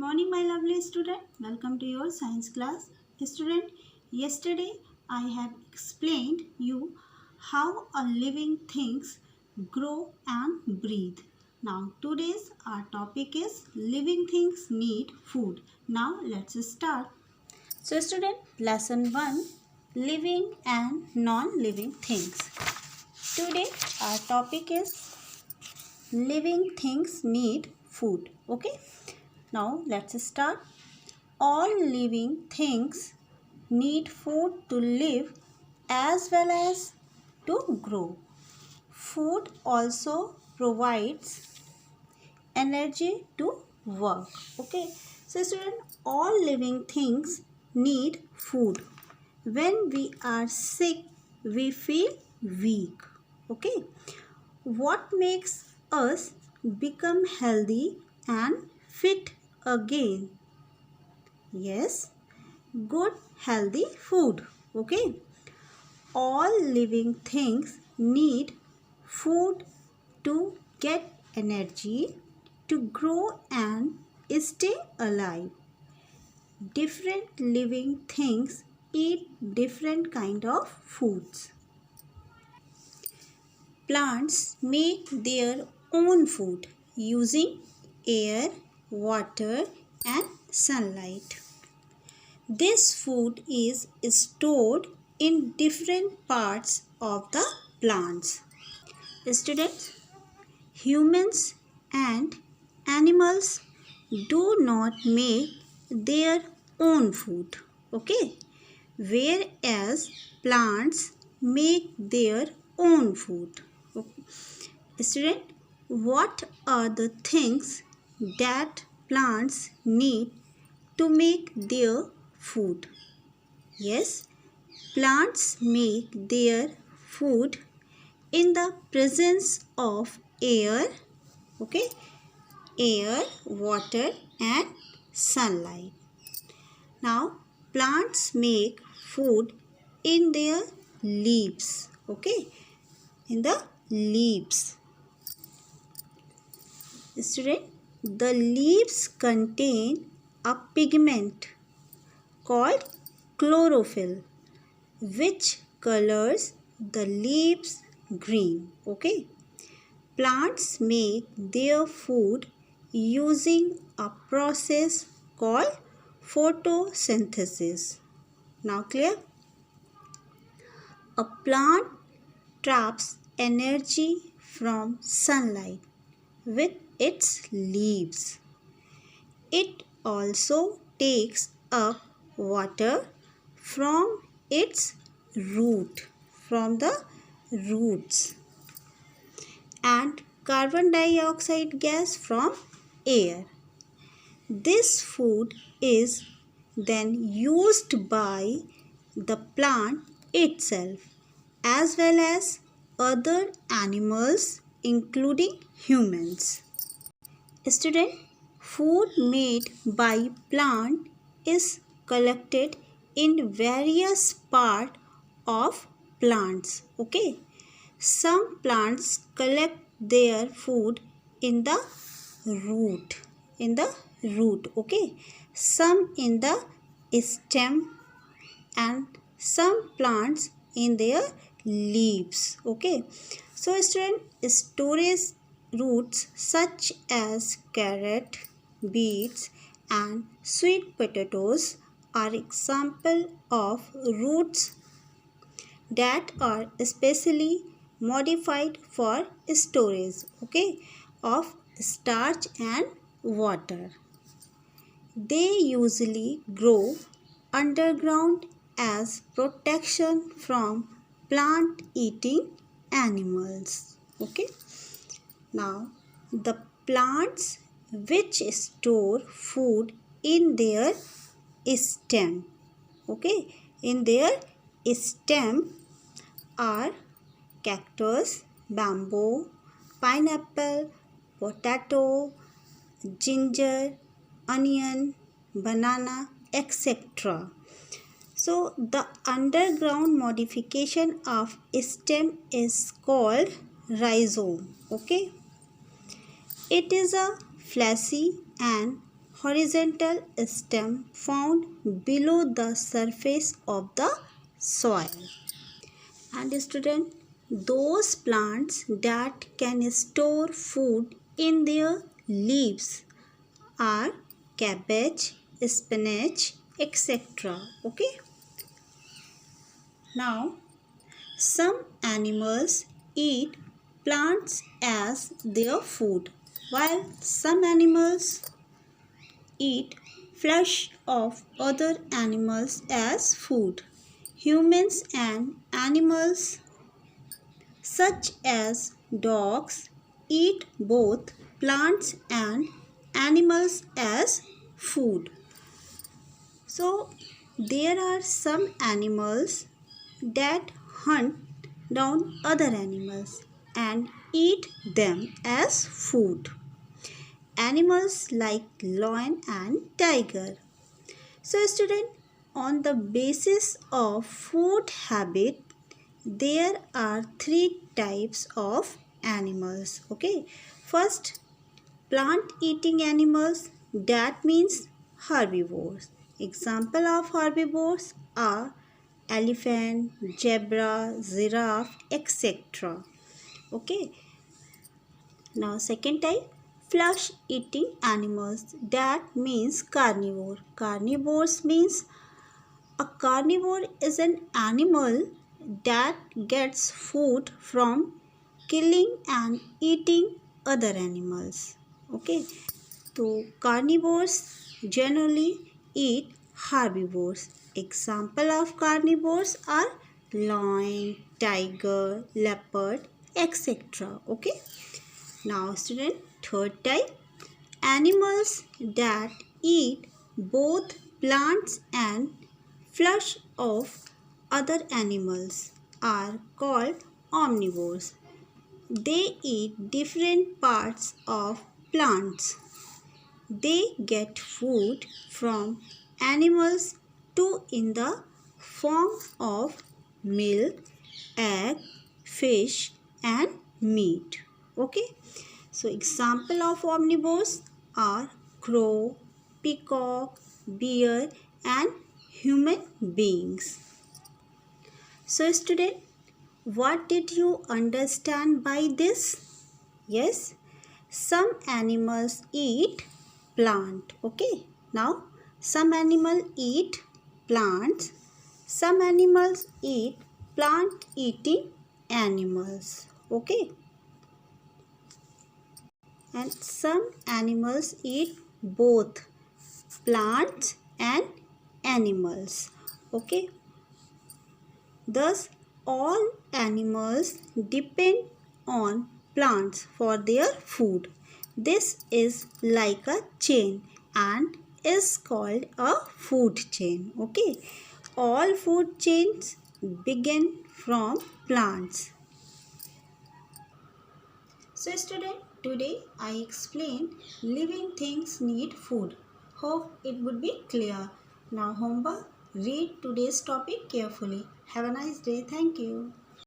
morning, my lovely student. Welcome to your science class. Student, yesterday I have explained you how a living things grow and breathe. Now today's our topic is living things need food. Now let's start. So student, lesson 1, living and non-living things. Today our topic is living things need food. Okay. Now let's start. All living things need food to live as well as to grow. Food also provides energy to work. Okay. So student, all living things need food. When we are sick, we feel weak. Okay. What makes us become healthy and fit again? Yes, good healthy food. Okay. All living things need food to get energy, to grow and stay alive. Different living things eat different kind of foods. Plants make their own food using air, water and sunlight. This food is stored in different parts of the plants. Students, humans and animals do not make their own food. Okay? Whereas plants make their own food. Okay. Student, what are the things that plants need to make their food? Yes, plants make their food in the presence of air, okay, air, water and sunlight. Now, plants make food in their leaves, okay, in the leaves. Student, the leaves contain a pigment called chlorophyll, which colors the leaves green. Okay. Plants make their food using a process called photosynthesis. Now clear? A plant traps energy from sunlight with its leaves. It also takes up water from its root, from the roots, and carbon dioxide gas from air. This food is then used by the plant itself as well as other animals including humans. Student, food made by plant is collected in various parts of plants. Okay. Some plants collect their food in the root. Okay. Some in the stem and some plants in their leaves. Okay. So student, storage roots such as carrot, beets and sweet potatoes are example of roots that are specially modified for storage, okay, of starch and water. They usually grow underground as protection from plant eating animals. Okay. Now, the plants which store food in their stem, okay, in their stem are cactus, bamboo, pineapple, potato, ginger, onion, banana, etc. So the underground modification of stem is called rhizome. Okay. It is a fleshy and horizontal stem found below the surface of the soil. And student, those plants that can store food in their leaves are cabbage, spinach, etc. Okay. Now, some animals eat plants as their food, while some animals eat flesh of other animals as food. Humans and animals such as dogs eat both plants and animals as food. So, there are some animals that hunt down other animals and eat them as food. Animals like lion and tiger. So, student, on the basis of food habit, there are three types of animals. Okay, first, plant eating animals, that means herbivores. Example of herbivores are elephant, zebra, giraffe, etc. Okay. Now second type, flesh eating animals, that means carnivore. Carnivores means a carnivore is an animal that gets food from killing and eating other animals. Okay. So carnivores generally eat herbivores. Example of carnivores are lion, tiger, leopard, etc. Okay. Now student, third type, animals that eat both plants and flesh of other animals are called omnivores. They eat different parts of plants. They get food from animals too in the form of milk, egg, fish and meat. Okay. So example of omnivores are crow, peacock, bear and human beings. So student, what did you understand by this? Yes, some animals eat plant. Okay. Now, some animals eat plants. Some animals eat plant eating animals. Okay. And some animals eat both plants and animals. Okay. Thus, all animals depend on plants for their food. This is like a chain and is called a food chain. Okay. All food chains begin from plants. So student, today I explained living things need food. Hope it would be clear. Now homework, read today's topic carefully. Have a nice day. Thank you.